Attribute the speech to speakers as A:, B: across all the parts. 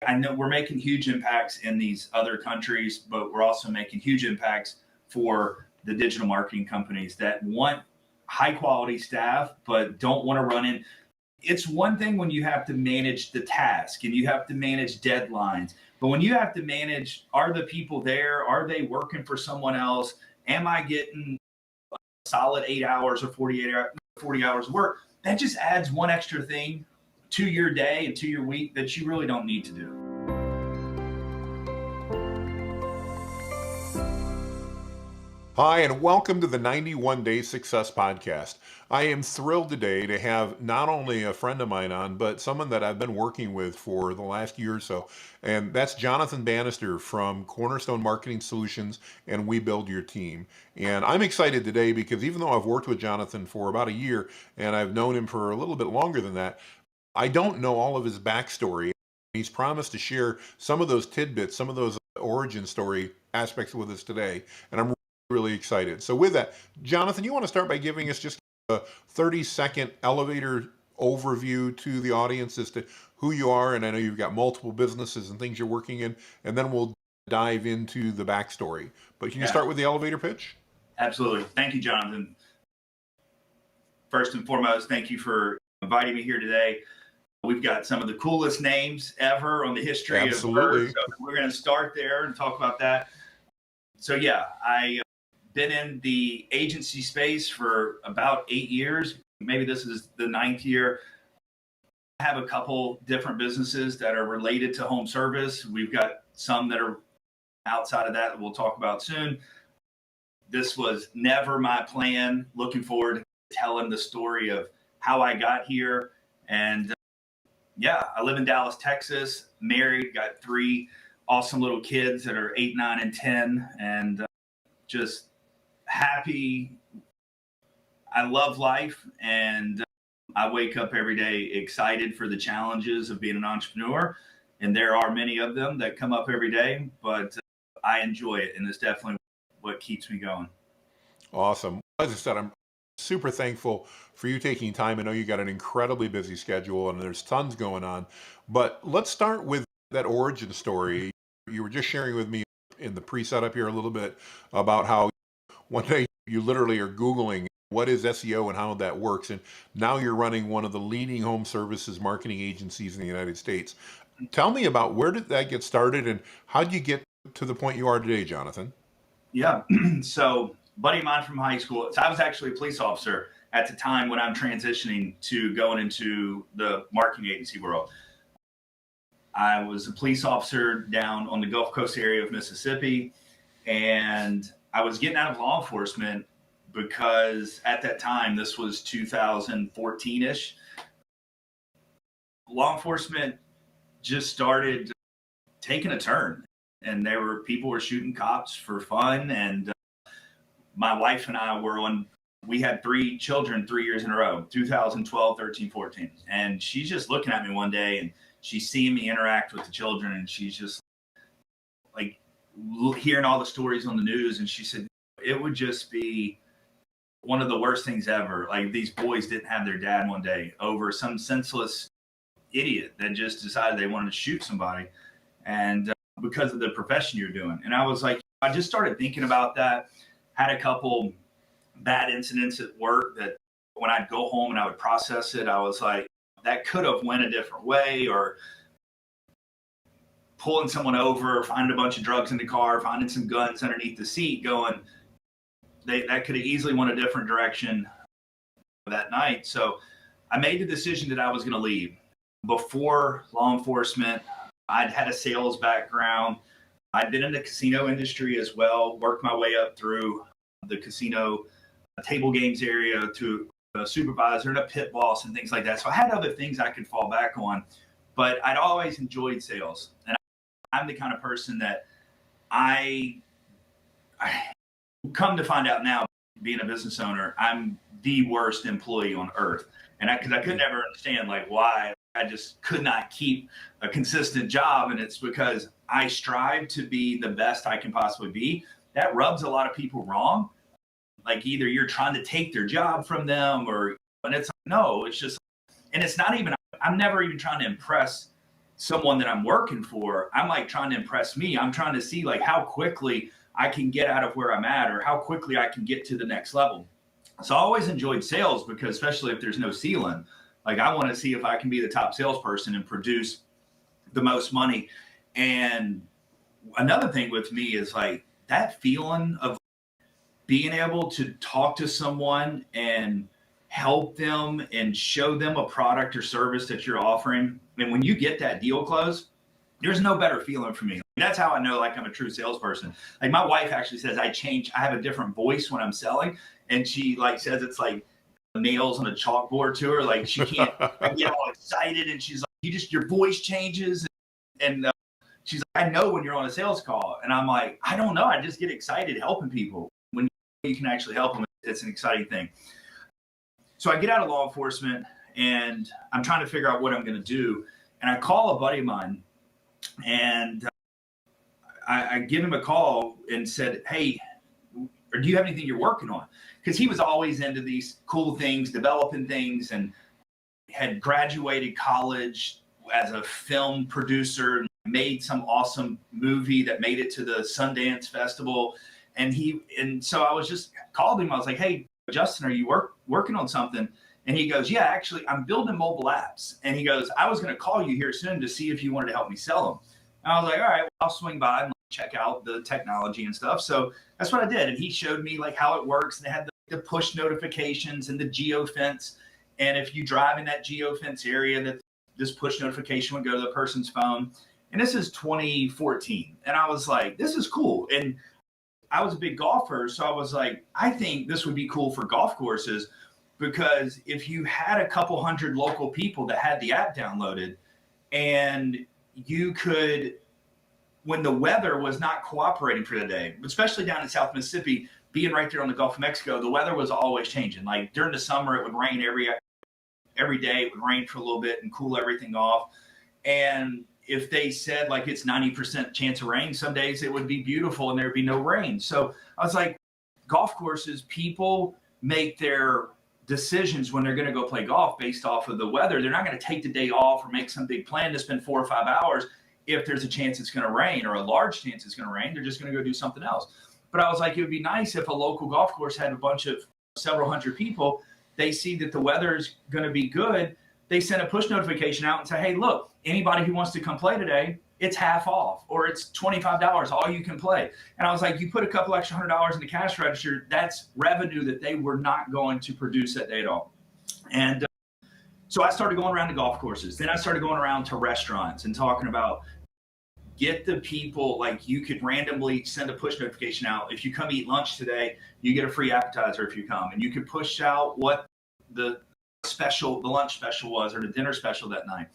A: I know we're making huge impacts in these other countries, but we're also making huge impacts for the digital marketing companies that want high quality staff, but don't want to run in. It's one thing when you have to manage the task and you have to manage deadlines, but when you have to manage, are the people there? Are they working for someone else? Am I getting a solid 8 hours or 40 hours of work? That just adds one extra thing to your day and to your week that you really don't need to do.
B: Hi, and welcome to the 91 Day Success Podcast. I am thrilled today to have not only a friend of mine on, but someone that I've been working with for the last year or so. And that's Jonathan Bannister from Cornerstone Marketing Solutions and We Build Your Team. And I'm excited today because even though I've worked with Jonathan for about a year and I've known him for a little bit longer than that, I don't know all of his backstory. He's promised to share some of those tidbits, some of those origin story aspects with us today. And I'm really excited. So with that, Jonathan, you want to start by giving us just a 30-second elevator overview to the audience as to who you are, and I know you've got multiple businesses and things you're working in, and then we'll dive into the backstory. But can you start with the elevator pitch?
A: Absolutely. Thank you, Jonathan. First and foremost, thank you for inviting me here today. We've got some of the coolest names ever on the history of Earth. So we're going to start there and talk about that. So yeah, I've been in the agency space for about 8 years. Maybe this is the 9th year. I have a couple different businesses that are related to home service. We've got some that are outside of that we'll talk about soon. This was never my plan. Looking forward to telling the story of how I got here. And yeah, I live in Dallas, Texas, married, got 3 awesome little kids that are 8, 9, and 10, and just happy. I love life, and I wake up every day excited for the challenges of being an entrepreneur, and there are many of them that come up every day, but I enjoy it, and it's definitely what keeps me going.
B: Awesome. As I said, I'm super thankful for you taking time. I know you got an incredibly busy schedule and there's tons going on, but let's start with that origin story. You were just sharing with me in the pre-setup here a little bit about how one day you literally are Googling what is SEO and how that works. And now you're running one of the leading home services marketing agencies in the United States. Tell me about where did that get started and how did you get to the point you are today, Jonathan?
A: Yeah. So buddy of mine from high school, so I was actually a police officer at the time when I'm transitioning to going into the marketing agency world. I was a police officer down on the Gulf Coast area of Mississippi, and I was getting out of law enforcement because at that time, this was 2014-ish, law enforcement just started taking a turn, and people were shooting cops for fun. And my wife and I we had 3 children 3 years in a row, 2012, 13, 14. And she's just looking at me one day and she's seeing me interact with the children, and she's just like hearing all the stories on the news. And she said, it would just be one of the worst things ever. Like, these boys didn't have their dad one day over some senseless idiot that just decided they wanted to shoot somebody. And because of the profession you're doing. And I was like, I just started thinking about that. Had a couple bad incidents at work that when I'd go home and I would process it, I was like, that could have went a different way, or pulling someone over, finding a bunch of drugs in the car, finding some guns underneath the seat, going, that could have easily went a different direction that night. So I made the decision that I was going to leave. Before law enforcement, I'd had a sales background. I'd been in the casino industry as well, worked my way up through the casino table games area to a supervisor and a pit boss and things like that. So I had other things I could fall back on, but I'd always enjoyed sales. And I'm the kind of person that I come to find out now, being a business owner, I'm the worst employee on earth. And because I could never understand why I just could not keep a consistent job. And it's because I strive to be the best I can possibly be. That rubs a lot of people wrong. Like, either you're trying to take their job from them, and it's no, it's just, and it's not even, I'm never even trying to impress someone that I'm working for, I'm like trying to impress me. I'm trying to see like how quickly I can get out of where I'm at or how quickly I can get to the next level. So I always enjoyed sales because especially if there's no ceiling, like I want to see if I can be the top salesperson and produce the most money. And another thing with me is like that feeling of being able to talk to someone and help them and show them a product or service that you're offering. And when you get that deal closed, there's no better feeling for me. That's how I know like I'm a true salesperson. Like my wife actually says I have a different voice when I'm selling. And she like says it's like nails on a chalkboard to her. Like she can't I get all excited and she's like, your voice changes. And she's like, I know when you're on a sales call. And I'm like, I don't know. I just get excited helping people. When you can actually help them, it's an exciting thing. So I get out of law enforcement and I'm trying to figure out what I'm going to do. And I call a buddy of mine and I give him a call and said, hey, or do you have anything you're working on? Because he was always into these cool things, developing things, and had graduated college as a film producer, made some awesome movie that made it to the Sundance Festival. And so I was just called him. I was like, hey, Justin, are you working on something? And he goes, yeah, actually, I'm building mobile apps. And he goes, I was going to call you here soon to see if you wanted to help me sell them. And I was like, all right, well, I'll swing by and check out the technology and stuff. So that's what I did. And he showed me like how it works. And they had the push notifications and the geofence. And if you drive in that geofence area, that this push notification would go to the person's phone. And this is 2014. And I was like, this is cool. And I was a big golfer. So I was like, I think this would be cool for golf courses, because if you had a couple hundred local people that had the app downloaded and you could, when the weather was not cooperating for the day, especially down in South Mississippi, being right there on the Gulf of Mexico, the weather was always changing. Like during the summer, it would rain every day. It would rain for a little bit and cool everything off. And if they said like it's 90% chance of rain, some days it would be beautiful and there'd be no rain. So I was like, golf courses, people make their decisions when they're going to go play golf based off of the weather. They're not going to take the day off or make some big plan to spend 4 or 5 hours if there's a chance it's going to rain or a large chance it's going to rain. They're just going to go do something else. But I was like, it would be nice if a local golf course had a bunch of several hundred people. They see that the weather is going to be good. They send a push notification out and say, hey, look, anybody who wants to come play today, it's half off or it's $25, all you can play. And I was like, you put a couple extra $100 in the cash register, that's revenue that they were not going to produce that day at all. And so I started going around to golf courses. Then I started going around to restaurants and talking about get the people, like you could randomly send a push notification out. If you come eat lunch today, you get a free appetizer if you come. And you could push out what the lunch special was or the dinner special that night.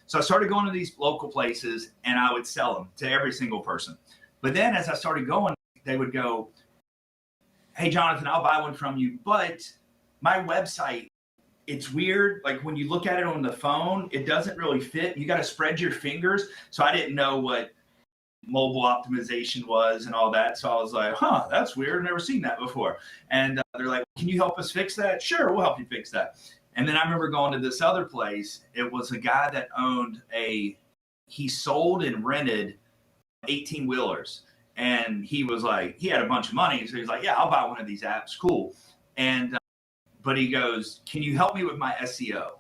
A: So I started going to these local places and I would sell them to every single person. But then as I started going, they would go, hey, Jonathan, I'll buy one from you. But my website, it's weird. Like when you look at it on the phone, it doesn't really fit. You got to spread your fingers. So I didn't know what mobile optimization was and all that. So I was like, that's weird. I've never seen that before. And they're like, can you help us fix that? Sure, we'll help you fix that. And then I remember going to this other place. It was a guy that owned he sold and rented 18 wheelers. And he was like, he had a bunch of money. So he's like, yeah, I'll buy one of these apps. Cool. And, but he goes, can you help me with my SEO?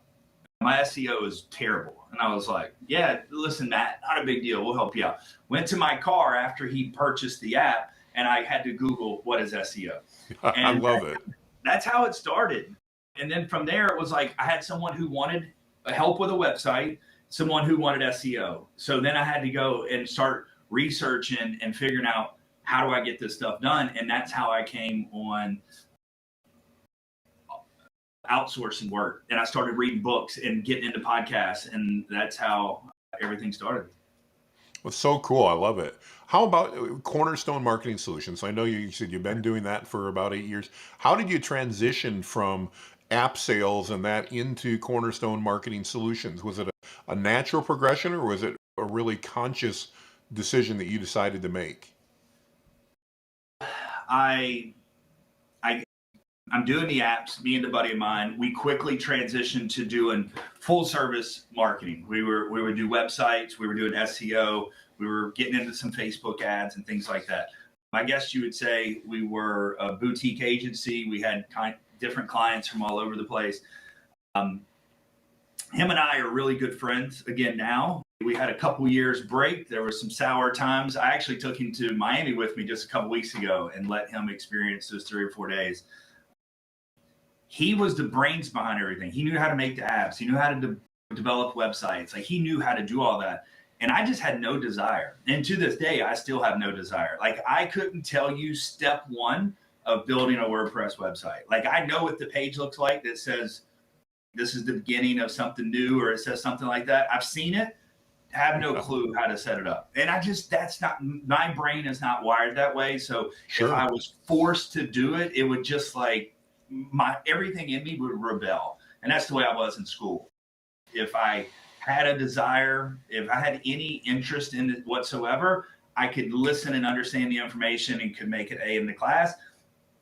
A: My SEO is terrible. And I was like, yeah, listen, Matt, not a big deal. We'll help you out. Went to my car after he purchased the app and I had to Google what is SEO. And
B: I love it.
A: That's how it started. And then from there, it was like I had someone who wanted help with a website, someone who wanted SEO. So then I had to go and start researching and figuring out how do I get this stuff done. And that's how I came on outsourcing work. And I started reading books and getting into podcasts. And that's how everything started.
B: Well, so cool. I love it. How about Cornerstone Marketing Solutions? I know you said you've been doing that for about 8 years. How did you transition from app sales and that into Cornerstone Marketing Solutions? Was it a natural progression or was it a really conscious decision that you decided to make?
A: I I'm doing the apps, me and a buddy of mine. We quickly transitioned to doing full service marketing. We would do websites, we were doing SEO, we were getting into some Facebook ads and things like that. I guess you would say we were a boutique agency. We had different clients from all over the place. Him and I are really good friends again now. We had a couple years break. There were some sour times. I actually took him to Miami with me just a couple weeks ago and let him experience those 3 or 4 days. He was the brains behind everything. He knew how to make the apps. He knew how to develop websites. Like, he knew how to do all that. And I just had no desire. And to this day, I still have no desire. Like, I couldn't tell you step one of building a WordPress website. Like, I know what the page looks like that says this is the beginning of something new, or it says something like that. I've seen it, have no clue how to set it up. And that's not, my brain is not wired that way. So if I was forced to do it, it would just like, everything in me would rebel. And that's the way I was in school. If I had a desire, if I had any interest in it whatsoever, I could listen and understand the information and could make an A in the class.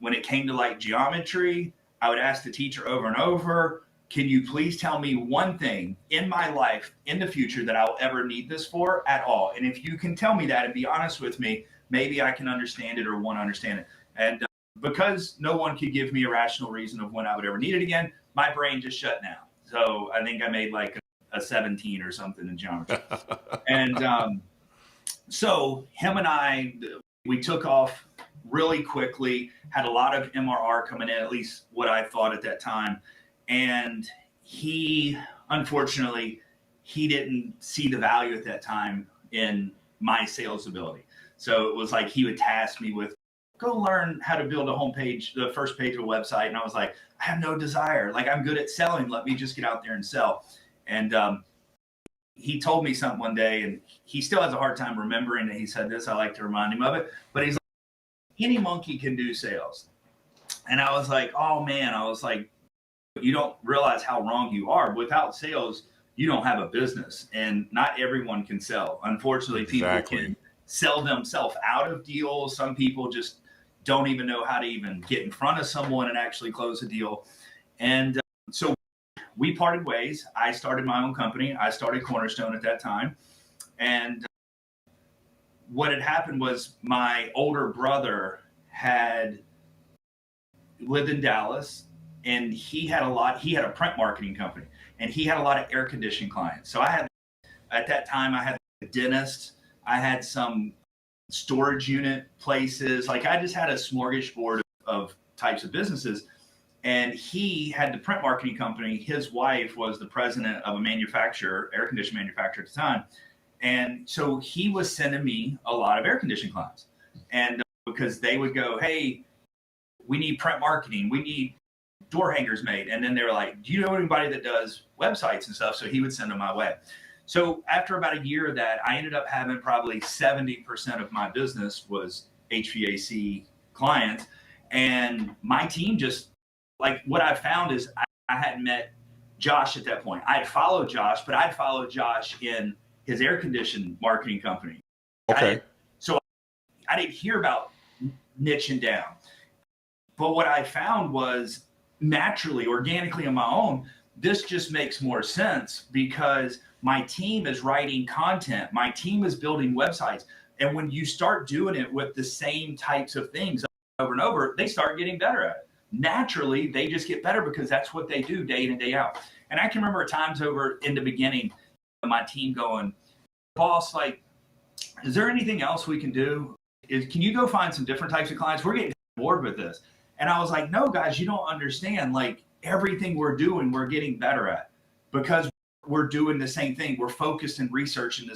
A: When it came to like geometry, I would ask the teacher over and over, can you please tell me one thing in my life in the future that I'll ever need this for at all? And if you can tell me that and be honest with me, maybe I can understand it or want to understand it. And because no one could give me a rational reason of when I would ever need it again, my brain just shut down. So I think I made like a 17 or something in geometry. And so him and I, we took off really quickly, had a lot of MRR coming in, at least what I thought at that time. And he, unfortunately, he didn't see the value at that time in my sales ability. So it was like he would task me with, go learn how to build a homepage, the first page of a website. And I was like, I have no desire. Like, I'm good at selling. Let me just get out there and sell. And he told me something one day, and he still has a hard time remembering that he said this. I like to remind him of it. But he's like, any monkey can do sales. And I was like, oh, man. I was like, you don't realize how wrong you are. Without sales, you don't have a business. And not everyone can sell. Unfortunately, people can sell themselves out of deals. Some people just don't even know how to even get in front of someone and actually close a deal. And so we parted ways. I started my own company. I started Cornerstone at that time. And what had happened was my older brother had lived in Dallas, and he had a print marketing company, and he had a lot of air conditioning clients. So at that time, I had a dentist, I had some storage unit places. Like, I just had a smorgasbord of types of businesses. And he had the print marketing company. His wife was the president of a manufacturer, air conditioning manufacturer at the time. And so he was sending me a lot of air conditioning clients. And because they would go, hey, we need print marketing. We need door hangers made. And then they were like, do you know anybody that does websites and stuff? So he would send them my way. So after about a year of that, I ended up having probably 70% of my business was HVAC clients. And my team just, like, what I found is I hadn't met Josh at that point. I had followed Josh, but I'd followed Josh in his air conditioning marketing company.
B: Okay.
A: So I didn't hear about niching down. But what I found was naturally, organically on my own, this just makes more sense because my team is writing content. My team is building websites. And when you start doing it with the same types of things over and over, they start getting better at it. Naturally, they just get better because that's what they do day in and day out. And I can remember times over in the beginning, my team going, boss, like, is there anything else we can do? Can you go find some different types of clients? We're getting bored with this. And I was like, no, guys, you don't understand. Like, everything we're doing, we're getting better at because we're doing the same thing. We're focused and researching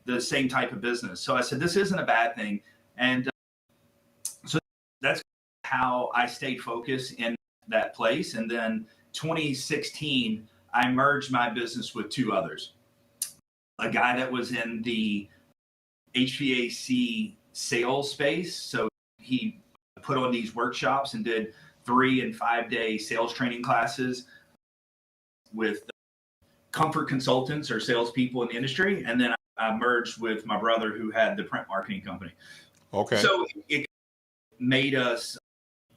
A: the same type of business. So I said, this isn't a bad thing. And so that's how I stayed focused in that place. And then 2016, I merged my business with two others. A guy that was in the HVAC sales space. So he put on these workshops and did 3 and 5 day sales training classes with comfort consultants or salespeople in the industry. And then I merged with my brother who had the print marketing company.
B: Okay.
A: So it made us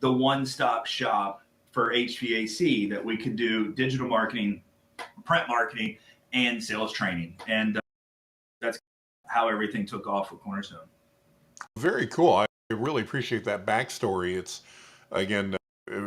A: the one-stop shop for HVAC, that we could do digital marketing, print marketing, and sales training. And that's how everything took off with Cornerstone.
B: Very cool. I really appreciate that backstory. It's, again,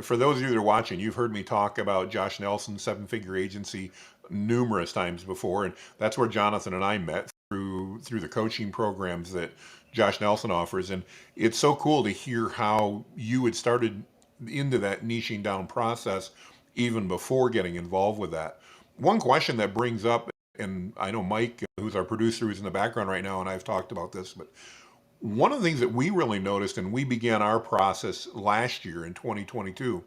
B: for those of you that are watching, you've heard me talk about Josh Nelson's seven-figure agency numerous times before, and that's where Jonathan and I met through the coaching programs that Josh Nelson offers. And it's so cool to hear how you had started into that niching down process even before getting involved with that. One question that brings up, and I know Mike, who's our producer, who's in the background right now, and I've talked about this, but one of the things that we really noticed, and we began our process last year in 2022,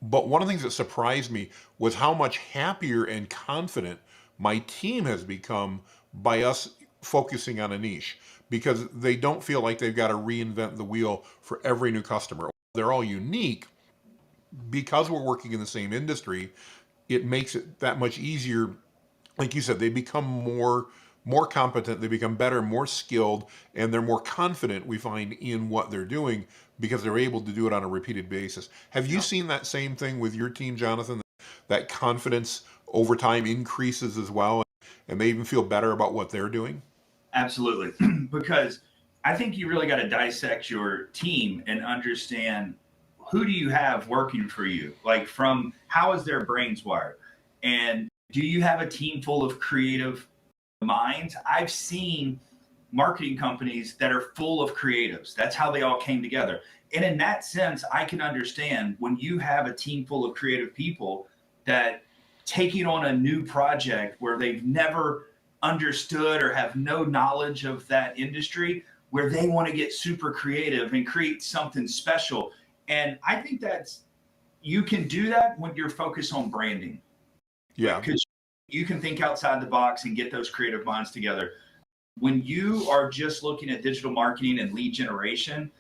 B: but one of the things that surprised me was how much happier and confident my team has become by us focusing on a niche, because they don't feel like they've got to reinvent the wheel for every new customer. They're all unique. Because we're working in the same industry, it makes it that much easier. Like you said, they become more competent, they become better, more skilled, and they're more confident, we find, in what they're doing because they're able to do it on a repeated basis. Have you seen that same thing with your team, Jonathan? That confidence over time increases as well, and they even feel better about what they're doing?
A: Absolutely. Because I think you really got to dissect your team and understand, who do you have working for you? Like, from how is their brains wired? And do you have a team full of creative minds? I've seen marketing companies that are full of creatives. That's how they all came together. And in that sense, I can understand when you have a team full of creative people that taking on a new project where they've never understood or have no knowledge of that industry, where they want to get super creative and create something special. And I think you can do that when you're focused on branding.
B: Yeah.
A: Because you can think outside the box and get those creative minds together. When you are just looking at digital marketing and lead generation,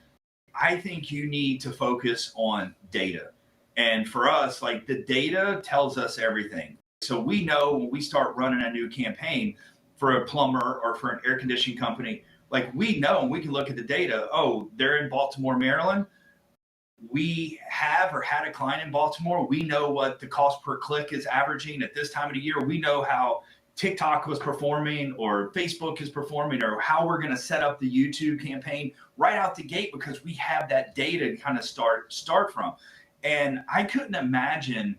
A: I think you need to focus on data. And for us, like, the data tells us everything. So we know when we start running a new campaign for a plumber or for an air conditioning company, like, we know, and we can look at the data. Oh, they're in Baltimore, Maryland. We have or had a client in Baltimore. We know what the cost per click is averaging at this time of the year. We know how TikTok was performing or Facebook is performing, or how we're going to set up the YouTube campaign right out the gate, because we have that data to kind of start from. And I couldn't imagine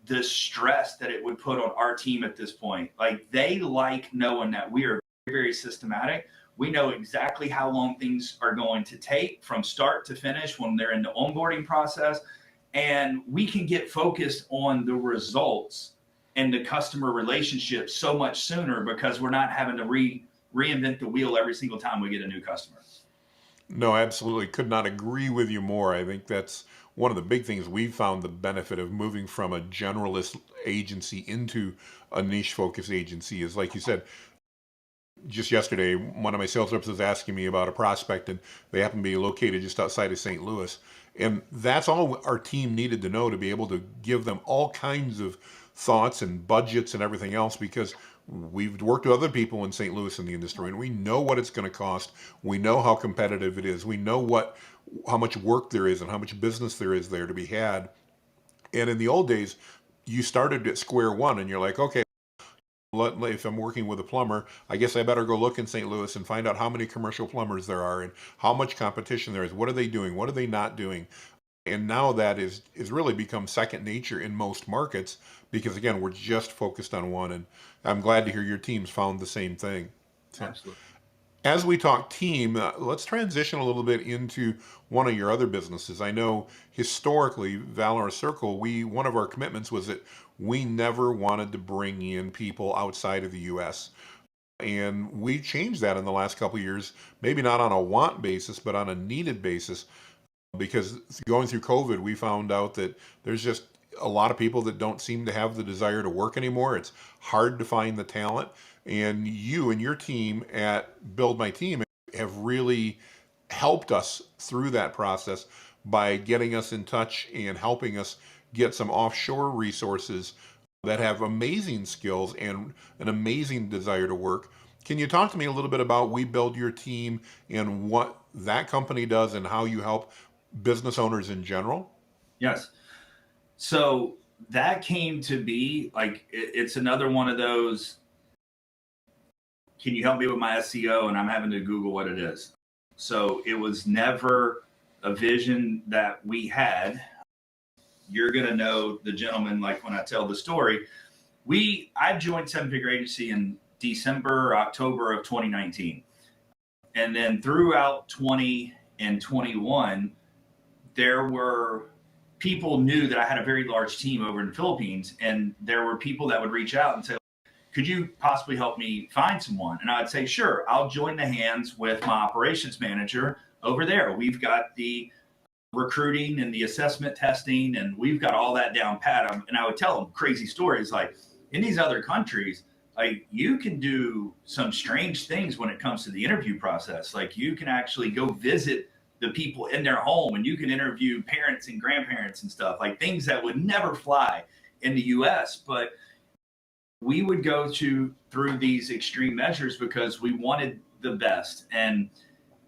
A: the stress that it would put on our team at this point. Like, they like knowing that we are very, very systematic. We know exactly how long things are going to take from start to finish when they're in the onboarding process. And we can get focused on the results and the customer relationship so much sooner, because we're not having to reinvent the wheel every single time we get a new customer.
B: No, absolutely. Could not agree with you more. I think that's one of the big things we've found the benefit of moving from a generalist agency into a niche focused agency is, like you said, just yesterday, one of my sales reps was asking me about a prospect, and they happen to be located just outside of St. Louis. And that's all our team needed to know to be able to give them all kinds of thoughts and budgets and everything else, because we've worked with other people in St. Louis in the industry, and we know what it's going to cost. We know how competitive it is. We know how much work there is and how much business there is there to be had. And in the old days, you started at square one, and you're like, okay, if I'm working with a plumber, I guess I better go look in St. Louis and find out how many commercial plumbers there are and how much competition there is. What are they doing? What are they not doing? And now that is really become second nature in most markets, because again, we're just focused on one. And I'm glad to hear your team's found the same thing. So,
A: Absolutely.
B: as we talk team, let's transition a little bit into one of your other businesses. I know historically, Valorous Circle, one of our commitments was that we never wanted to bring in people outside of the U.S. And we changed that in the last couple of years, maybe not on a want basis, but on a needed basis, because going through COVID, we found out that there's just a lot of people that don't seem to have the desire to work anymore. It's hard to find the talent. And you and your team at Build My Team have really helped us through that process by getting us in touch and helping us get some offshore resources that have amazing skills and an amazing desire to work. Can you talk to me a little bit about We Build Your Team and what that company does and how you help business owners in general?
A: Yes. So that came to be like, it's another one of those, can you help me with my SEO? And I'm having to Google what it is. So it was never a vision that we had. You're going to know the gentleman, like when I tell the story, I joined Seven Figure Agency in December, October of 2019. And then throughout 20 and 21, there were people knew that I had a very large team over in the Philippines. And there were people that would reach out and say, could you possibly help me find someone? And I'd say, sure, I'll join the hands with my operations manager over there. We've got the recruiting and the assessment testing, and we've got all that down pat. And I would tell them crazy stories like, in these other countries, like you can do some strange things when it comes to the interview process. Like you can actually go visit the people in their home and you can interview parents and grandparents and stuff, like things that would never fly in the US. But we would go through these extreme measures because we wanted the best. And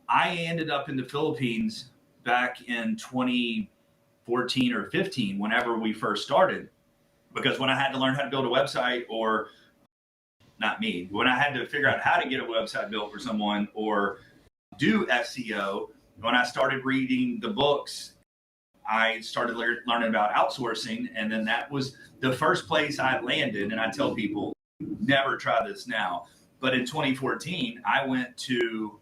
A: I ended up in the Philippines back in 2014 or 15, whenever we first started, because when I had to learn how to build a website, or not me, when I had to figure out how to get a website built for someone or do SEO, when I started reading the books, I started learning about outsourcing. And then that was the first place I landed. And I tell people, never try this now. But in 2014, I went to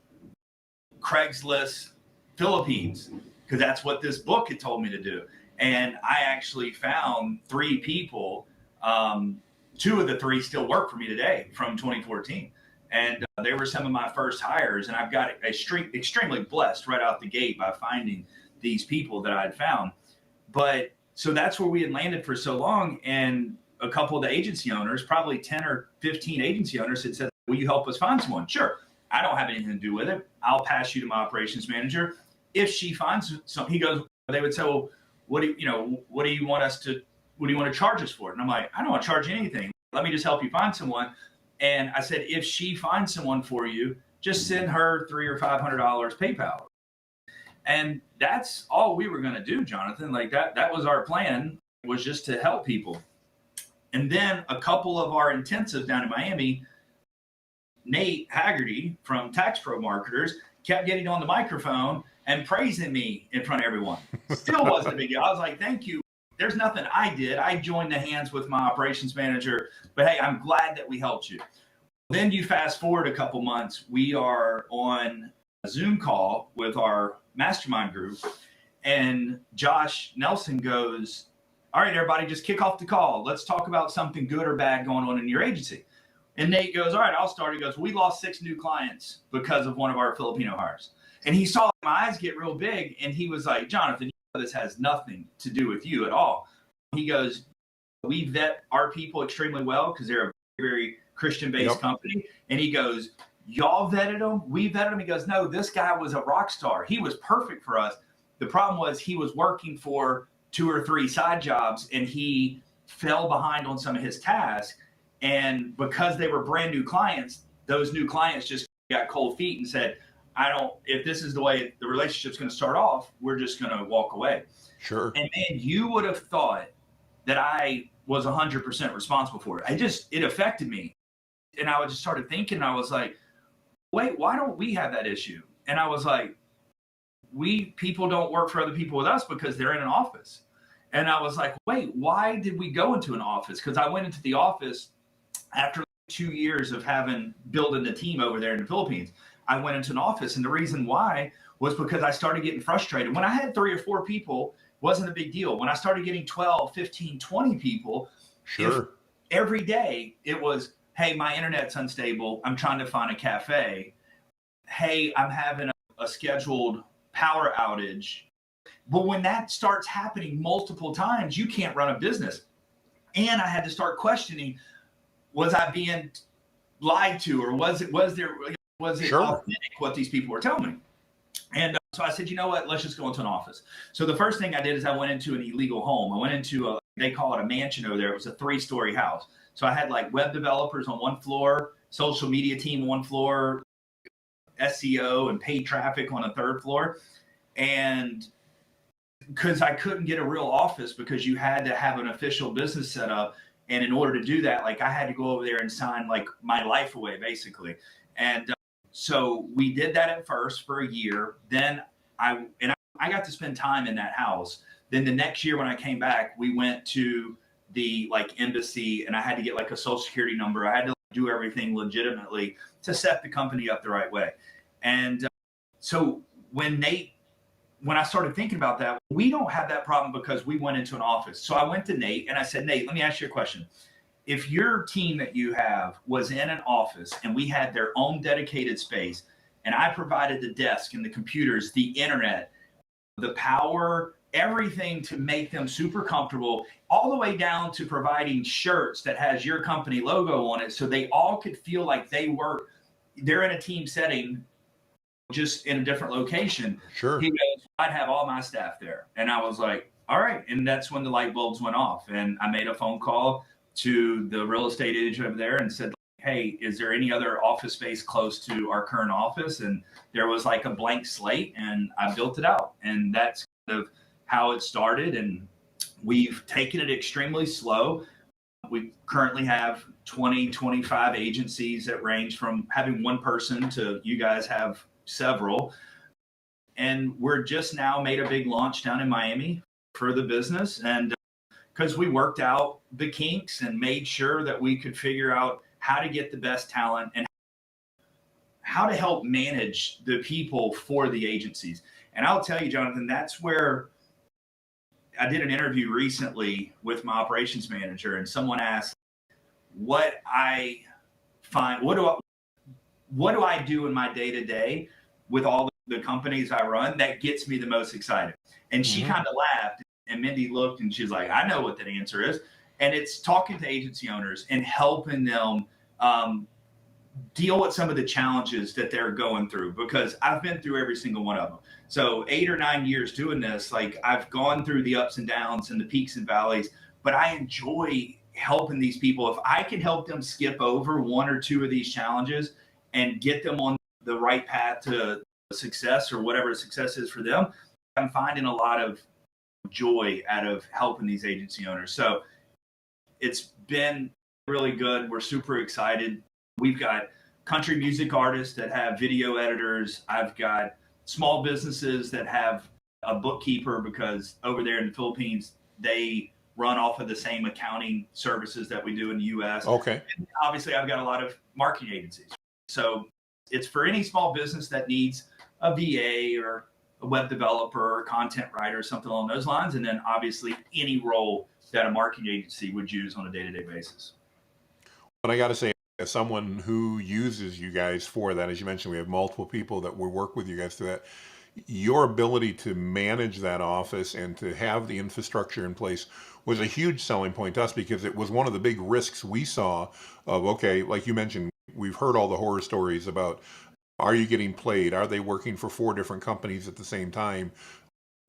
A: Craigslist Philippines because that's what this book had told me to do. And I actually found 3 people. 2 of the 3 still work for me today from 2014. And they were some of my first hires. And I've got extremely blessed right out the gate by finding these people that I had found. But so that's where we had landed for so long. And a couple of the agency owners, probably 10 or 15 agency owners, had said, will you help us find someone? Sure. I don't have anything to do with it. I'll pass you to my operations manager. If she finds something, they would say, well, what do you want to charge us for it? And I'm like, I don't want to charge you anything. Let me just help you find someone. And I said, if she finds someone for you, just send her $300 or $500 PayPal. And that's all we were going to do, Jonathan. Like that was our plan, was just to help people. And then a couple of our intensives down in Miami, Nate Haggerty from Tax Pro Marketers kept getting on the microphone and praising me in front of everyone. Still wasn't a big deal. I was like, thank you. There's nothing I did. I joined the hands with my operations manager, but hey, I'm glad that we helped you. Then you fast forward a couple months, we are on a Zoom call with our mastermind group, and Josh Nelson goes, all right, everybody, just kick off the call. Let's talk about something good or bad going on in your agency. And Nate goes, all right, I'll start. He goes, we lost 6 new clients because of one of our Filipino hires. And he saw my eyes get real big, and he was like, Jonathan, this has nothing to do with you at all. He goes, we vet our people extremely well because they're a very, very Christian-based company. And he goes, y'all vetted them? We vetted him? He goes, no, this guy was a rock star. He was perfect for us. The problem was he was working for 2 or 3 side jobs, and he fell behind on some of his tasks. And because they were brand new clients, those new clients just got cold feet and said, if this is the way the relationship's going to start off, we're just going to walk away.
B: Sure.
A: And man, you would have thought that I was 100% responsible for it. It affected me. And I just started thinking, I was like, wait, why don't we have that issue? And I was like, people don't work for other people with us because they're in an office. And I was like, wait, why did we go into an office? Because I went into the office after 2 years of building the team over there in the Philippines. I went into an office, and the reason why was because I started getting frustrated. When I had 3 or 4 people, wasn't a big deal. When I started getting 12, 15, 20 people,
B: sure,
A: every day it was, hey, my internet's unstable. I'm trying to find a cafe. Hey, I'm having a scheduled power outage. But when that starts happening multiple times, you can't run a business. And I had to start questioning, was I being lied to, or was it
B: sure,
A: authentic what these people were telling me? And so I said, you know what, let's just go into an office. So the first thing I did is I went into an illegal home. I went into they call it a mansion over there. It was a 3-story house. So I had like web developers on one floor, social media team on one floor, SEO and paid traffic on a 3rd floor. And because I couldn't get a real office because you had to have an official business set up. And in order to do that, like I had to go over there and sign like my life away, basically. And so we did that at first for a year. Then I got to spend time in that house. Then the next year when I came back, we went to the like embassy, and I had to get like a social security number. I had to do everything legitimately to set the company up the right way. And so when I started thinking about that, we don't have that problem because we went into an office. So I went to Nate and I said, Nate, let me ask you a question. If your team that you have was in an office and we had their own dedicated space, and I provided the desk and the computers, the internet, the power, everything to make them super comfortable, all the way down to providing shirts that has your company logo on it so they all could feel like they're in a team setting, just in a different location.
B: Sure.
A: He goes, I'd have all my staff there. And I was like, all right. And that's when the light bulbs went off. And I made a phone call to the real estate agent over there and said, hey, is there any other office space close to our current office? And there was like a blank slate, and I built it out. And that's kind of how it started. And we've taken it extremely slow. We currently have 20, 25 agencies that range from having one person to you guys have several. And we're just now made a big launch down in Miami for the business. And because we worked out the kinks and made sure that we could figure out how to get the best talent and how to help manage the people for the agencies. And I'll tell you, Jonathan, that's where I did an interview recently with my operations manager, and someone asked what do I do in my day-to-day with all the companies I run that gets me the most excited? And she kind of laughed, and Mindy looked and she's like, I know what that answer is. And it's talking to agency owners and helping them deal with some of the challenges that they're going through, because I've been through every single one of them. So 8 or 9 years doing this, like I've gone through the ups and downs and the peaks and valleys, but I enjoy helping these people. If I can help them skip over 1 or 2 of these challenges and get them on the right path to success, or whatever success is for them, I'm finding a lot of joy out of helping these agency owners. So it's been really good. We're super excited. We've got country music artists that have video editors. I've got small businesses that have a bookkeeper, because over there in the Philippines, they run off of the same accounting services that we do in the US.
B: Okay.
A: And obviously, I've got a lot of marketing agencies. So it's for any small business that needs a VA or a web developer or content writer, something along those lines. And then obviously any role that a marketing agency would use on a day-to-day basis.
B: But I got to say, as someone who uses you guys for that, as you mentioned, we have multiple people that will work with you guys through that. Your ability to manage that office and to have the infrastructure in place was a huge selling point to us, because it was one of the big risks we saw of, okay, like you mentioned, we've heard all the horror stories about, are you getting played? Are they working for 4 different companies at the same time?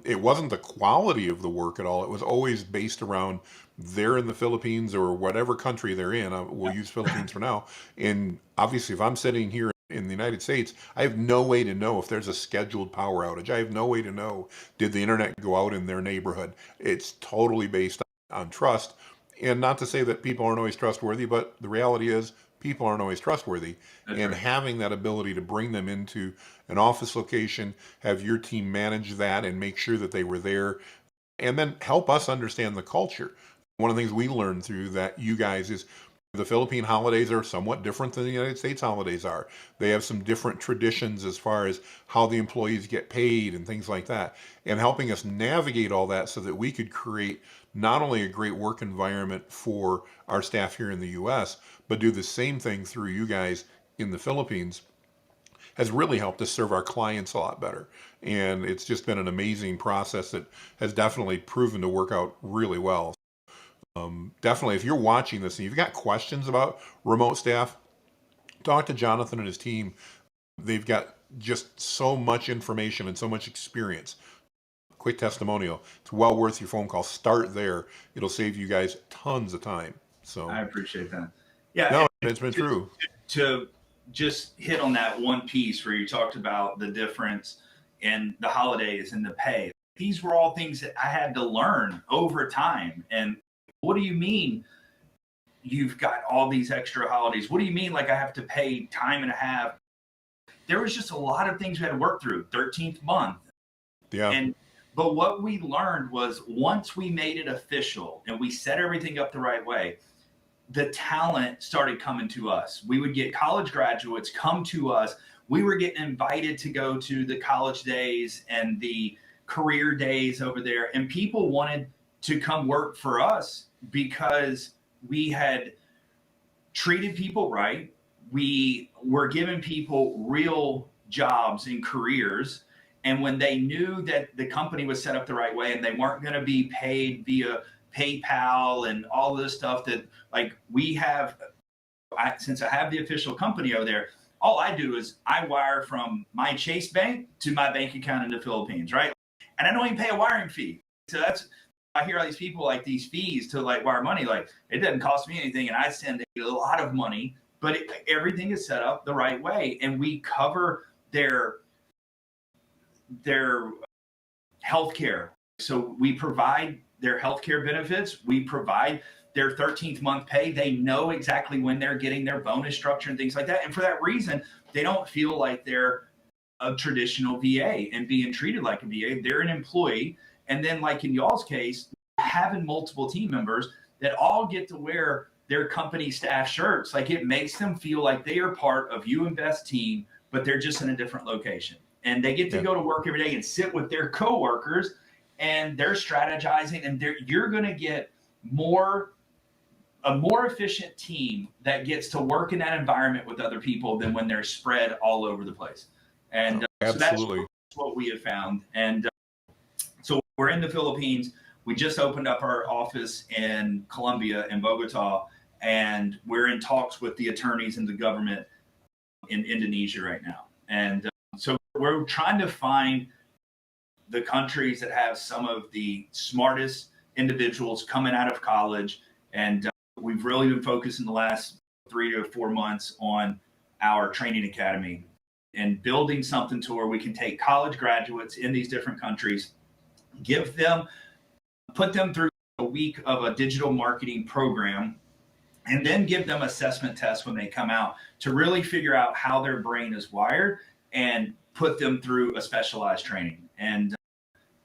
B: It wasn't the quality of the work at all. It was always based around they're in the Philippines or whatever country they're in. We'll use Philippines for now. And obviously, if I'm sitting here in the United States, I have no way to know if there's a scheduled power outage. I have no way to know, did the internet go out in their neighborhood? It's totally based on trust. And not to say that people aren't always trustworthy, but the reality is people aren't always trustworthy.
A: That's
B: and
A: right.
B: Having that ability to bring them into an office location, have your team manage that and make sure that they were there, and then help us understand the culture. One of the things we learned through that, you guys, is the Philippine holidays are somewhat different than the United States holidays are. They have some different traditions as far as how the employees get paid and things like that, and helping us navigate all that so that we could create not only a great work environment for our staff here in the US, but do the same thing through you guys in the Philippines, has really helped us serve our clients a lot better. And it's just been an amazing process that has definitely proven to work out really well. Definitely, if you're watching this and you've got questions about remote staff, talk to Jonathan and his team. They've got just so much information and so much experience. Quick testimonial. It's well worth your phone call. Start there. It'll save you guys tons of time. So
A: I appreciate that. Yeah.
B: No, it's been true.
A: To just hit on that one piece where you talked about the difference in the holidays and the pay. these were all things that I had to learn over time. And what do you mean you've got all these extra holidays? What do you mean like I have to pay time and a half? There was just a lot of things we had to work through. 13th month.
B: Yeah.
A: But what we learned was once we made it official and we set everything up the right way, the talent started coming to us. We would get college graduates come to us. We were getting invited to go to the college days and the career days over there. And people wanted to come work for us because we had treated people right. We were giving people real jobs and careers. And when they knew that the company was set up the right way and they weren't going to be paid via PayPal and all this stuff that like we have, since I have the official company over there, all I do is I wire from my Chase bank to my bank account in the Philippines, right? And I don't even pay a wiring fee. So that's, I hear all these people like these fees to like wire money, like it doesn't cost me anything. And I send a lot of money, but everything is set up the right way. And we cover their healthcare. So we provide their healthcare benefits. We provide their 13th month pay. They know exactly when they're getting their bonus structure and things like that. And for that reason, they don't feel like they're a traditional VA and being treated like a VA. They're an employee. And then like in y'all's case, having multiple team members that all get to wear their company staff shirts, like it makes them feel like they are part of You Invest team, but they're just in a different location. And they get to go to work every day and sit with their coworkers and they're strategizing, and you're going to get a more efficient team that gets to work in that environment with other people than when they're spread all over the place. And so that's what we have found. And so we're in the Philippines. We just opened up our office in Colombia, in Bogota, and we're in talks with the attorneys and the government in Indonesia right now. And so we're trying to find the countries that have some of the smartest individuals coming out of college. And we've really been focusing the last 3 to 4 months on our training academy and building something to where we can take college graduates in these different countries, put them through a week of a digital marketing program, and then give them assessment tests when they come out to really figure out how their brain is wired and put them through a specialized training. And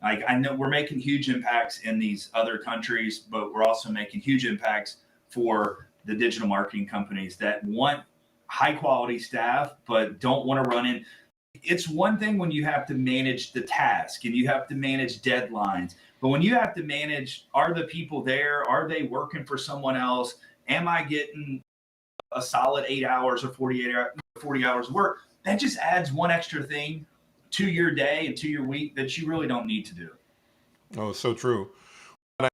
A: I know we're making huge impacts in these other countries, but we're also making huge impacts for the digital marketing companies that want high quality staff, but don't want to run in. It's one thing when you have to manage the task and you have to manage deadlines, but when you have to manage, are the people there? Are they working for someone else? Am I getting a solid 8 hours or 40 hours of work? That just adds one extra thing to your day and to your week that you really don't need to do.
B: Oh, so true. And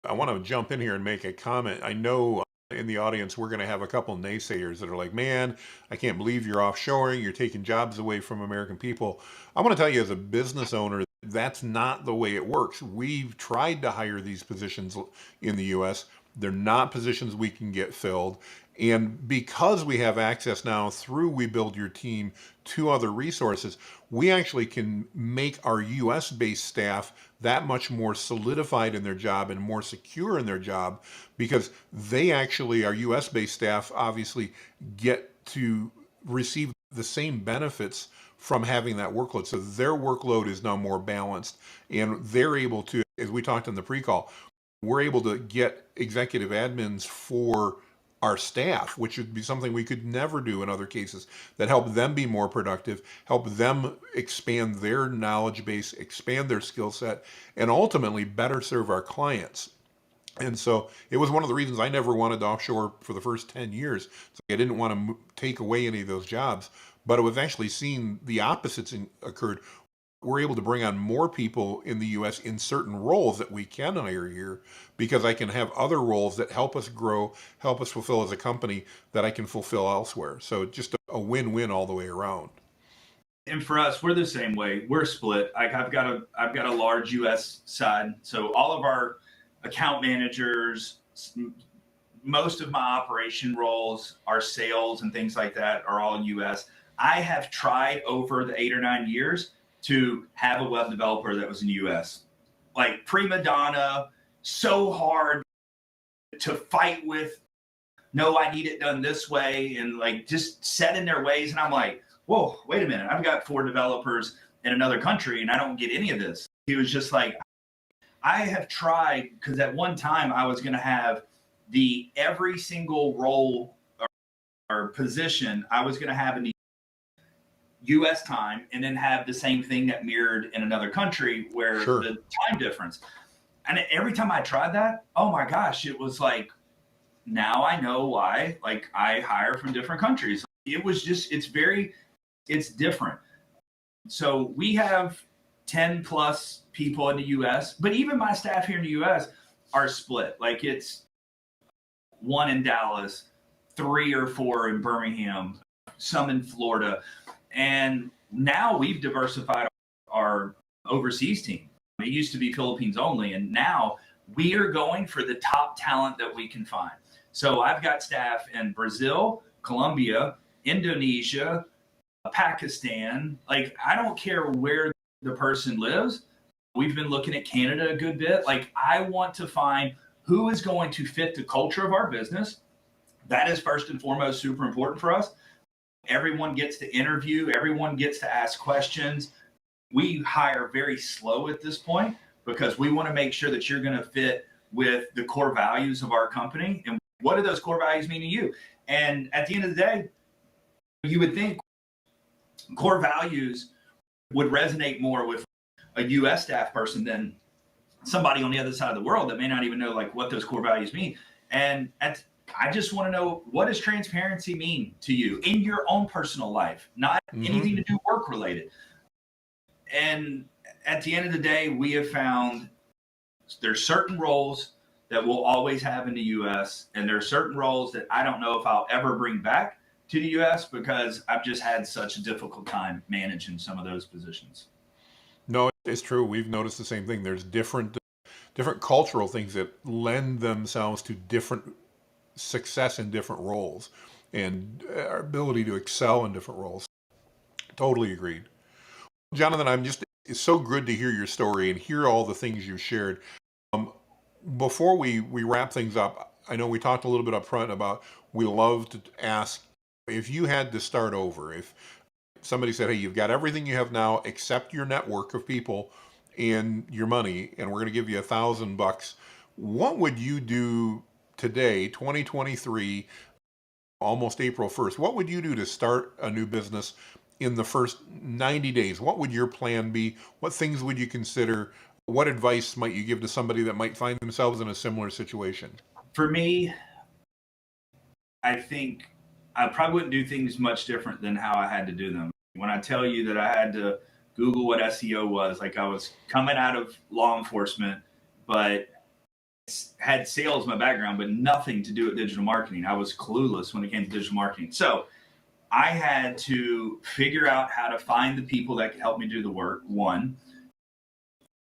B: I want to jump in here and make a comment. I know in the audience, we're going to have a couple naysayers that are like, man, I can't believe you're offshoring. You're taking jobs away from American people. I want to tell you as a business owner, that's not the way it works. We've tried to hire these positions in the US. They're not positions we can get filled. And because we have access now through We Build Your Team to other resources, we actually can make our US based staff that much more solidified in their job and more secure in their job, because they actually, our US based staff obviously get to receive the same benefits from having that workload. So their workload is now more balanced, and they're able to, as we talked in the pre-call, we're able to get executive admins for our staff, which would be something we could never do in other cases, that help them be more productive, help them expand their knowledge base, expand their skill set, and ultimately better serve our clients. And so it was one of the reasons I never wanted to offshore for the first 10 years. So I didn't want to take away any of those jobs, but it was actually seeing the opposites occurred. We're able to bring on more people in the US in certain roles that we can hire here, because I can have other roles that help us grow, help us fulfill as a company that I can fulfill elsewhere. So just a win-win all the way around.
A: And for us, we're the same way. We're split. I've got a large US side. So all of our account managers, most of my operation roles, our sales and things like that are all US. I have tried over the 8 or 9 years to have a web developer that was in the US. Like prima donna, so hard to fight with, no, I need it done this way, and like just set in their ways. And I'm like, whoa, wait a minute. I've got 4 developers in another country and I don't get any of this. He was just like, I have tried, because at one time I was going to have every single role or position I was going to have in the US time, and then have the same thing that mirrored in another country where the time difference. And every time I tried that, oh my gosh, it was like, now I know why, like I hire from different countries. It was just, it's different. So we have 10 plus people in the US, but even my staff here in the US are split. Like it's 1 in Dallas, 3 or 4 in Birmingham, some in Florida. And now we've diversified our overseas team. It used to be Philippines only, and now we are going for the top talent that we can find. So I've got staff in Brazil, Colombia, Indonesia, Pakistan. Like, I don't care where the person lives. We've been looking at Canada a good bit. Like, I want to find who is going to fit the culture of our business. That is first and foremost super important for us. Everyone gets to interview. Everyone gets to ask questions. We hire very slow at this point because we want to make sure that you're going to fit with the core values of our company. And what do those core values mean to you? And at the end of the day, you would think core values would resonate more with a US staff person than somebody on the other side of the world that may not even know like what those core values mean. And I just want to know, what does transparency mean to you in your own personal life, not anything to do work related. And at the end of the day, we have found there's certain roles that we'll always have in the US, and there are certain roles that I don't know if I'll ever bring back to the US because I've just had such a difficult time managing some of those positions.
B: No, it's true. We've noticed the same thing. There's different cultural things that lend themselves to different success in different roles and our ability to excel in different roles. Totally agreed. Jonathan, it's so good to hear your story and hear all the things you've shared. Before we wrap things up, I know we talked a little bit up front about, we love to ask, if you had to start over, if somebody said, hey, you've got everything you have now except your network of people and your money, and we're going to give you $1,000, what would you do today, 2023, almost April 1st? What would you do to start a new business in the first 90 days? What would your plan be? What things would you consider? What advice might you give to somebody that might find themselves in a similar situation?
A: For me, I think I probably wouldn't do things much different than how I had to do them. When I tell you that I had to Google what SEO was, like I was coming out of law enforcement, but had sales in my background, but nothing to do with digital marketing. I was clueless when it came to digital marketing. So I had to figure out how to find the people that could help me do the work. One,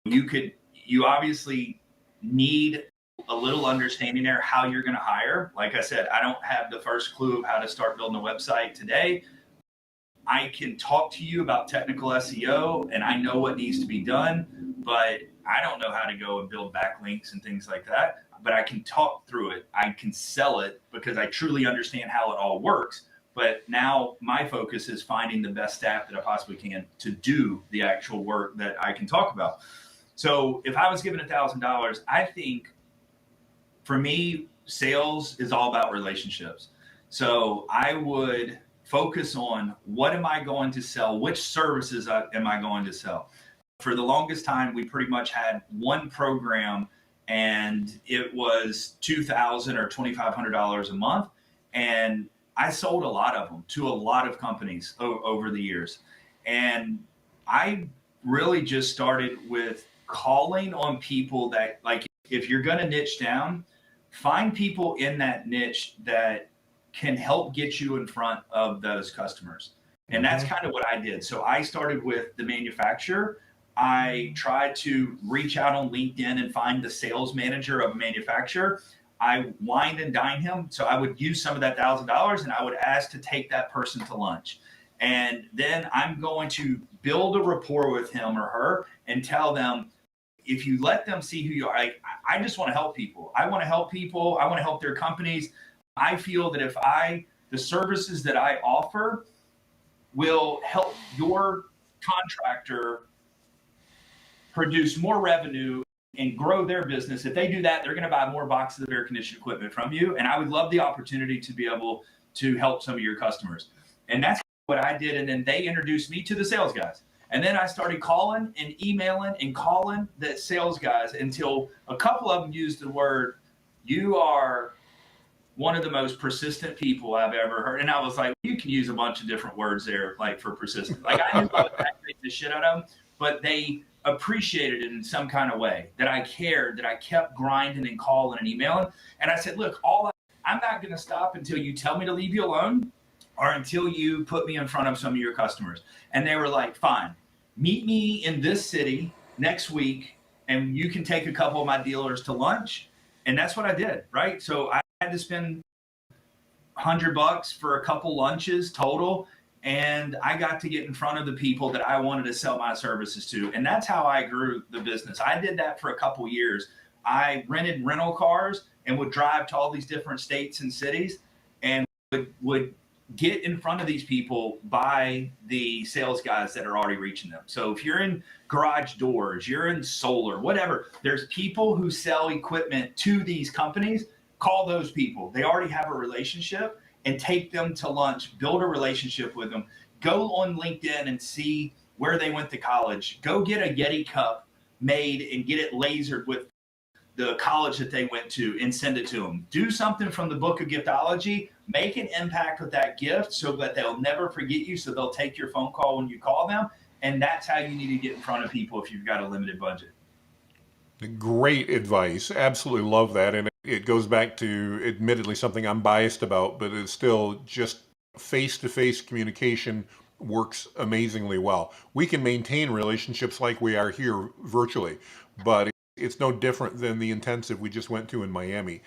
A: you obviously need a little understanding there how you're going to hire. Like I said, I don't have the first clue of how to start building a website today. I can talk to you about technical SEO and I know what needs to be done, but I don't know how to go and build backlinks and things like that. But I can talk through it. I can sell it because I truly understand how it all works. But now my focus is finding the best staff that I possibly can to do the actual work that I can talk about. So if I was given $1,000, I think for me, sales is all about relationships. So I would focus on, what am I going to sell? Which services am I going to sell? For the longest time, we pretty much had one program and it was $2,000 or $2,500 a month. And I sold a lot of them to a lot of companies over the years. And I really just started with calling on people that, like, if you're going to niche down, find people in that niche that can help get you in front of those customers. And that's kind of what I did. So I started with the manufacturer. I tried to reach out on LinkedIn and find the sales manager of a manufacturer. I wine and dine him. So I would use some of that $1,000 and I would ask to take that person to lunch. And then I'm going to build a rapport with him or her and tell them, if you let them see who you are, I just want to help people. I want to help people. I want to help their companies. I feel that the services that I offer will help your contractor produce more revenue and grow their business. If they do that, they're going to buy more boxes of air conditioning equipment from you. And I would love the opportunity to be able to help some of your customers. And that's what I did. And then they introduced me to the sales guys. And then I started calling and emailing and calling the sales guys until a couple of them used the word, "You are one of the most persistent people I've ever heard." And I was like, you can use a bunch of different words there, like for persistent. Like I knew I was aggravating the shit out of them, but they appreciated it in some kind of way, that I cared, that I kept grinding and calling and emailing. And I said, look, I'm not going to stop until you tell me to leave you alone or until you put me in front of some of your customers. And they were like, fine, meet me in this city next week and you can take a couple of my dealers to lunch. And that's what I did, right? So I had to spend $100 for a couple lunches total. And I got to get in front of the people that I wanted to sell my services to. And that's how I grew the business. I did that for a couple years. I rented rental cars and would drive to all these different states and cities and would get in front of these people by the sales guys that are already reaching them. So if you're in garage doors, you're in solar, whatever, there's people who sell equipment to these companies. Call those people. They already have a relationship, and take them to lunch, build a relationship with them. Go on LinkedIn and see where they went to college. Go get a Yeti cup made and get it lasered with the college that they went to and send it to them. Do something from the book of giftology. Make an impact with that gift so that they'll never forget you, so they'll take your phone call when you call them. And that's how you need to get in front of people if you've got a limited budget.
B: Great advice. Absolutely love that. And it goes back to, admittedly, something I'm biased about, but it's still just face-to-face communication works amazingly well. We can maintain relationships like we are here virtually, but it's no different than the intensive we just went to in Miami.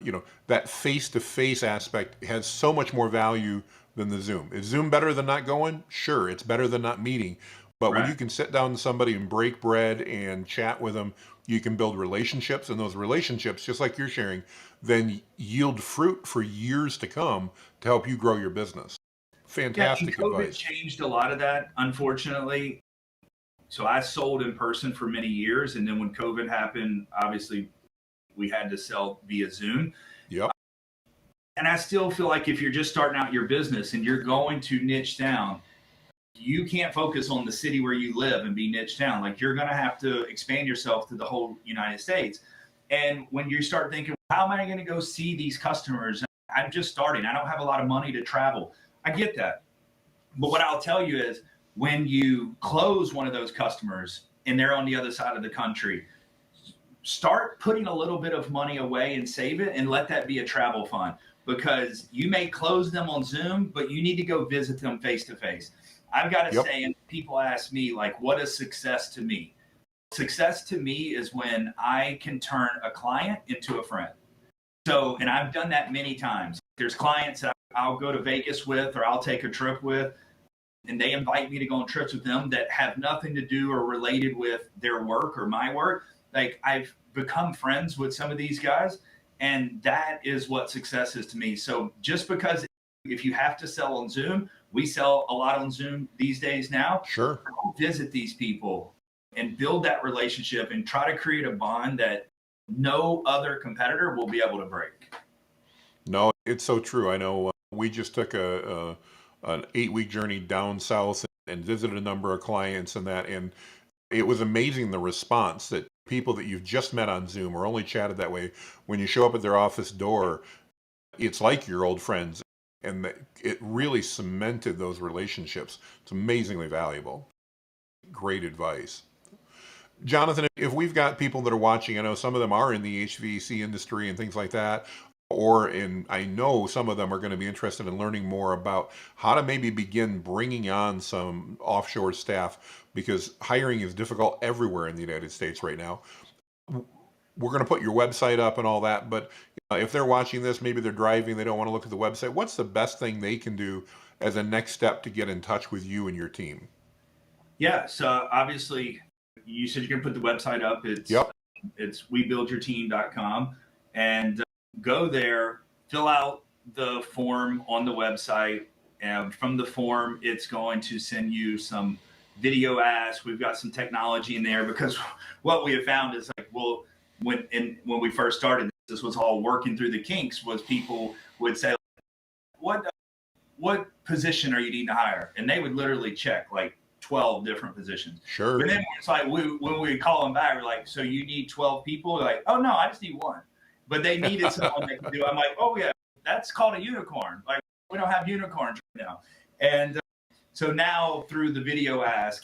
B: You know, that face-to-face aspect has so much more value than the Zoom. Is Zoom better than not going? Sure, it's better than not meeting. But when you can sit down with somebody and break bread and chat with them, you can build relationships, and those relationships, just like you're sharing, then yield fruit for years to come to help you grow your business. Fantastic
A: yeah, COVID
B: advice.
A: changed a lot of that, unfortunately. So I sold in person for many years, and then when COVID happened, obviously we had to sell via Zoom.
B: Yep.
A: And I still feel like if you're just starting out your business and you're going to niche down, you can't focus on the city where you live and be niche down. Like you're going to have to expand yourself to the whole United States. And when you start thinking, how am I going to go see these customers? I'm just starting. I don't have a lot of money to travel. I get that. But what I'll tell you is when you close one of those customers and they're on the other side of the country, start putting a little bit of money away and save it and let that be a travel fund, because you may close them on Zoom, but you need to go visit them face to face. I've got to say, and people ask me, like, what is success to me? Success to me is when I can turn a client into a friend. So, and I've done that many times. There's clients that I'll go to Vegas with, or I'll take a trip with, and they invite me to go on trips with them that have nothing to do or related with their work or my work. Like I've become friends with some of these guys, and that is what success is to me. So just because if you have to sell on Zoom, we sell a lot on Zoom these days now.
B: Sure.
A: Go visit these people and build that relationship and try to create a bond that no other competitor will be able to break.
B: No, it's so true. I know we just took an 8-week journey down south and visited a number of clients and that, and it was amazing the response that people that you've just met on Zoom or only chatted that way, when you show up at their office door, it's like your old friends. And it really cemented those relationships. It's amazingly valuable. Great advice. Jonathan, if we've got people that are watching, I know some of them are in the HVAC industry and things like that, I know some of them are going to be interested in learning more about how to maybe begin bringing on some offshore staff, because hiring is difficult everywhere in the United States right now. We're going to put your website up and all that, but if they're watching this, maybe they're driving, they don't want to look at the website, what's the best thing they can do as a next step to get in touch with you and your team?
A: Yeah. So obviously, you said you're going to put the website up.
B: Yep.
A: It's webuildyourteam.com, and go there, fill out the form on the website. And from the form, it's going to send you some video asks. We've got some technology in there because what we have found is like, well, when we first started, this was all working through the kinks. Was people would say, what position are you needing to hire? And they would literally check like 12 different positions.
B: Sure.
A: But then it's like when we call them back, we're like, so you need 12 people? They're like, oh no, I just need one. But they needed someone that could do. I'm like, oh yeah, that's called a unicorn. Like we don't have unicorns right now. And so now through the video ask,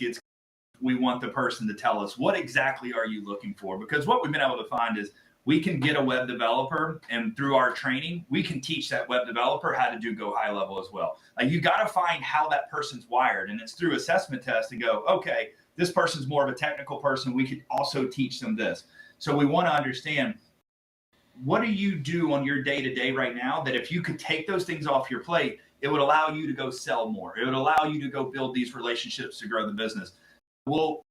A: we want the person to tell us what exactly are you looking for? Because what we've been able to find is we can get a web developer, and through our training, we can teach that web developer how to do go high level as well. Like you got to find how that person's wired, and it's through assessment tests to go, okay, this person's more of a technical person. We could also teach them this. So we want to understand, what do you do on your day to day right now that if you could take those things off your plate, it would allow you to go sell more. It would allow you to go build these relationships to grow the business. Well,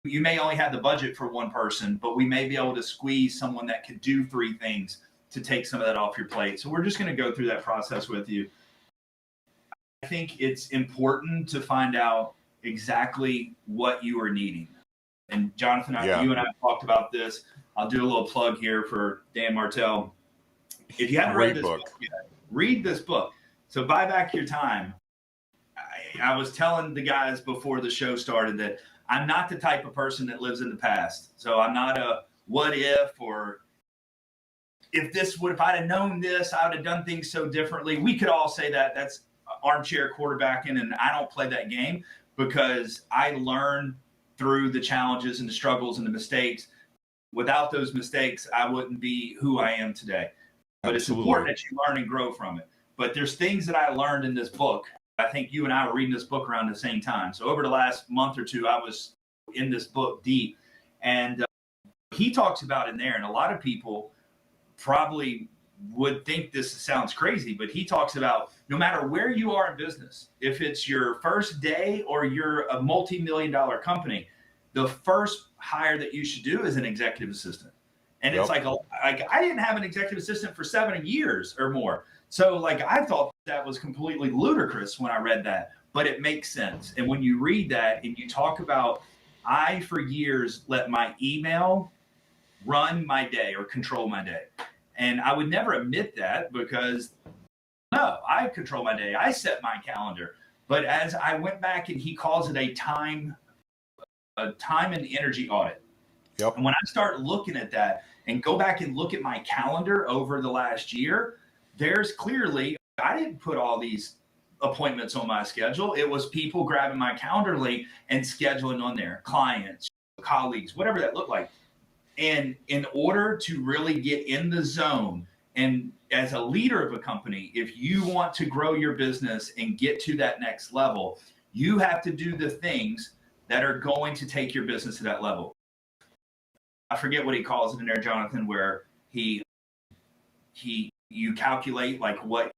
A: you may only have the budget for one person, but we may be able to squeeze someone that could do 3 things to take some of that off your plate. So we're just going to go through that process with you. I think it's important to find out exactly what you are needing. And Jonathan, you and I talked about this. I'll do a little plug here for Dan Martell. If you haven't read this book yet, read this book. So Buy Back Your Time. I was telling the guys before the show started that I'm not the type of person that lives in the past. So I'm not a what if, or if I'd have known this, I would have done things so differently. We could all say that. That's armchair quarterbacking, and I don't play that game because I learn through the challenges and the struggles and the mistakes. Without those mistakes, I wouldn't be who I am today. But It's important that you learn and grow from it. But there's things that I learned in this book. I think you and I were reading this book around the same time. So over the last month or two, I was in this book deep. And he talks about in there, and a lot of people probably would think this sounds crazy, but he talks about no matter where you are in business, if it's your first day or you're a multi-million-dollar company, the first hire that you should do is an executive assistant. And It's like I didn't have an executive assistant for 7 years or more. So like I thought that was completely ludicrous when I read that, but it makes sense. And when you read that and you talk about, I for years let my email run my day or control my day. And I would never admit that because no, I control my day. I set my calendar. But as I went back, and he calls it a time and energy audit.
B: Yep.
A: And when I start looking at that and go back and look at my calendar over the last year, there's clearly, I didn't put all these appointments on my schedule. It was people grabbing my calendar link and scheduling on there, clients, colleagues, whatever that looked like. And in order to really get in the zone, and as a leader of a company, if you want to grow your business and get to that next level, you have to do the things that are going to take your business to that level. I forget what he calls it in there, Jonathan, where you calculate like what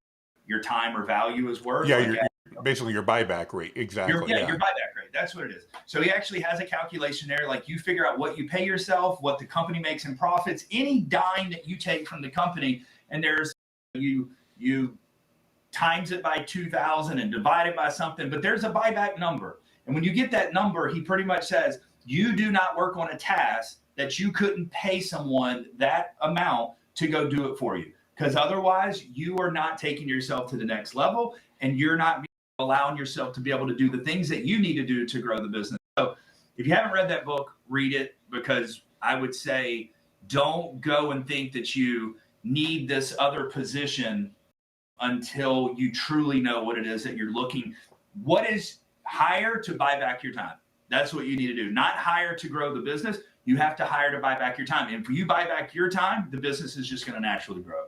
A: your time or value is worth.
B: Yeah,
A: like
B: basically your buyback rate. Exactly.
A: Your buyback rate. That's what it is. So he actually has a calculation there. Like you figure out what you pay yourself, what the company makes in profits, any dime that you take from the company, and there's you times it by 2,000 and divide it by something, but there's a buyback number. And when you get that number, he pretty much says, you do not work on a task that you couldn't pay someone that amount to go do it for you. Because otherwise, you are not taking yourself to the next level, and you're not allowing yourself to be able to do the things that you need to do to grow the business. So if you haven't read that book, read it, because I would say don't go and think that you need this other position until you truly know what it is that you're looking. What is hire to buy back your time? That's what you need to do. Not hire to grow the business. You have to hire to buy back your time. And if you buy back your time, the business is just going to naturally grow.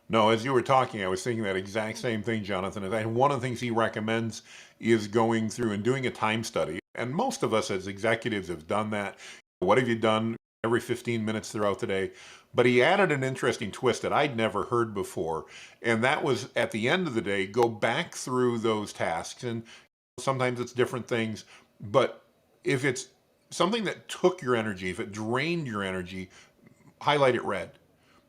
B: No, as you were talking, I was thinking that exact same thing, Jonathan. And one of the things he recommends is going through and doing a time study. And most of us as executives have done that. What have you done every 15 minutes throughout the day? But he added an interesting twist that I'd never heard before. And that was, at the end of the day, go back through those tasks. And sometimes it's different things. But if it's something that took your energy, if it drained your energy, highlight it red.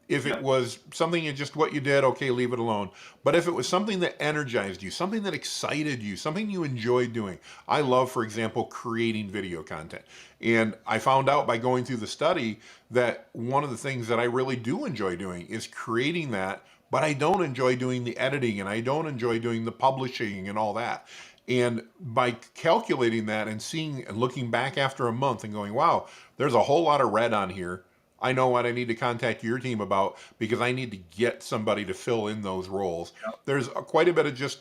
B: If it
A: Yep.
B: was something you just what you did, okay, leave it alone. But if it was something that energized you, something that excited you, something you enjoyed doing. I love, for example, creating video content. And I found out by going through the study that one of the things that I really do enjoy doing is creating that, but I don't enjoy doing the editing and I don't enjoy doing the publishing and all that. And by calculating that and seeing and looking back after a month and going, wow, there's a whole lot of red on here. I know what I need to contact your team about because I need to get somebody to fill in those roles.
A: Yep.
B: There's quite a bit of just,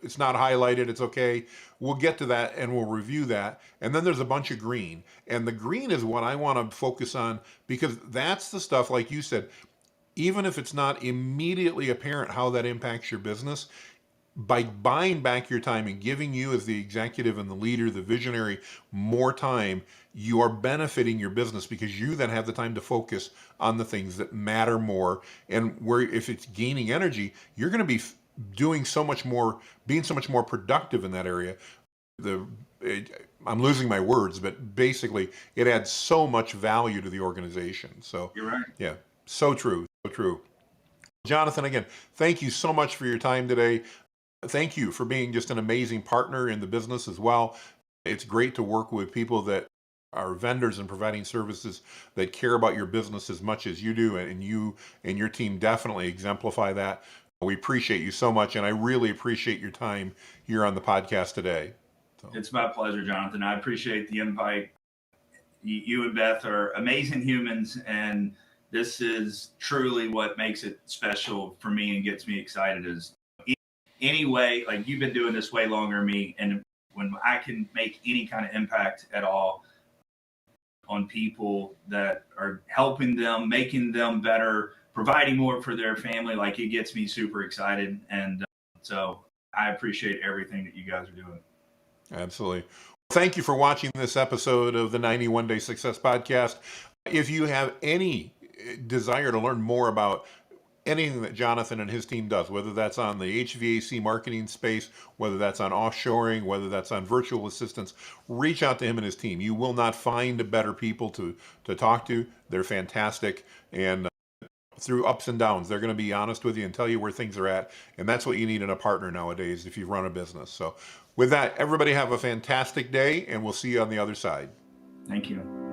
B: it's not highlighted, it's okay. We'll get to that and we'll review that. And then there's a bunch of green. And the green is what I want to focus on because that's the stuff, like you said, even if it's not immediately apparent how that impacts your business, by buying back your time and giving you as the executive and the leader, the visionary, more time, you are benefiting your business because you then have the time to focus on the things that matter more. And where if it's gaining energy, you're going to be doing so much more, being so much more productive in that area. I'm losing my words, but basically it adds so much value to the organization. So
A: You're right.
B: yeah, so true, so true. Jonathan, again, thank you so much for your time today. Thank you for being just an amazing partner in the business as well. It's great to work with people that are vendors and providing services that care about your business as much as you do, and you and your team definitely exemplify that. We appreciate you so much, and I really appreciate your time here on the podcast today. So.
A: It's my pleasure, Jonathan. I appreciate the invite. You and Beth are amazing humans, and this is truly what makes it special for me and gets me excited is anyway, like you've been doing this way longer than me. And when I can make any kind of impact at all on people that are helping them, making them better, providing more for their family, like it gets me super excited. And so I appreciate everything that you guys are doing.
B: Absolutely. Thank you for watching this episode of the 91 Day Success Podcast. If you have any desire to learn more about anything that Jonathan and his team does, whether that's on the HVAC marketing space, whether that's on offshoring, whether that's on virtual assistants, reach out to him and his team. You will not find better people to talk to. They're fantastic. And through ups and downs, they're going to be honest with you and tell you where things are at. And that's what you need in a partner nowadays if you run a business. So with that, everybody have a fantastic day, and we'll see you on the other side.
A: Thank you.